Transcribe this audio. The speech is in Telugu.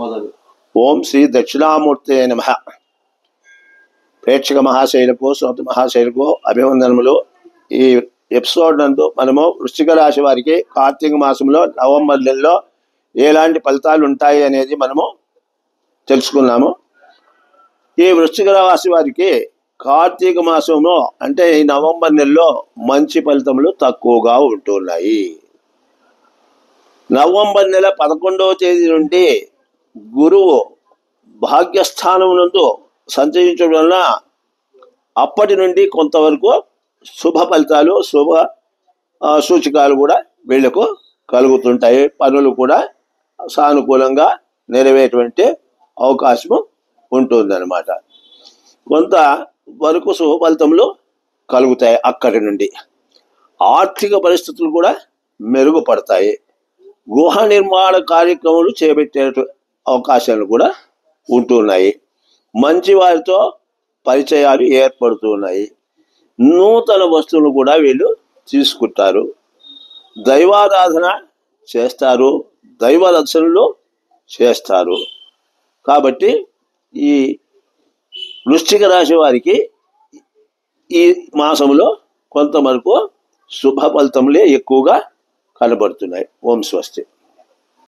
మొదలు. ఓం శ్రీ దక్షిణామూర్తే నమః. ప్రేక్షక మహాశైలకు, శ్రోత మహాశైలకు అభివందనములు. ఈ ఎపిసోడ్ నందు మనము వృశ్చిక రాశి వారికి కార్తీక మాసంలో నవంబర్ నెలలో ఎలాంటి ఫలితాలు ఉంటాయి అనేది మనము తెలుసుకున్నాము. ఈ వృశ్చిక రాశి వారికి కార్తీక మాసంలో అంటే ఈ నవంబర్ నెలలో మంచి ఫలితములు తక్కువగా ఉంటున్నాయి. నవంబర్ నెల 11వ తేదీ నుండి గురువు భాగ్యస్థానం నందు సంచరించడం వలన అప్పటి నుండి కొంతవరకు శుభ ఫలితాలు, శుభ సూచకాలు కూడా వీళ్లకు కలుగుతుంటాయి. పనులు కూడా సానుకూలంగా నెరవేరేటువంటి అవకాశం ఉంటుందన్నమాట. కొంత వరకు శుభ ఫలితములు కలుగుతాయి. అక్కడి నుండి ఆర్థిక పరిస్థితులు కూడా మెరుగుపడతాయి. గృహ నిర్మాణ కార్యక్రమాలు చేపట్టే అవకాశాలు కూడా ఉంటున్నాయి. మంచి వారితో పరిచయాలు ఏర్పడుతున్నాయి. నూతన వస్తువులు కూడా వీళ్ళు తీసుకుంటారు. దైవారాధన చేస్తారు, దైవ రక్షణలు చేస్తారు. కాబట్టి ఈ వృశ్చిక రాశి వారికి ఈ మాసంలో కొంతవరకు శుభ ఫలితములే ఎక్కువగా కనబడుతున్నాయి. ఓం స్వస్తి.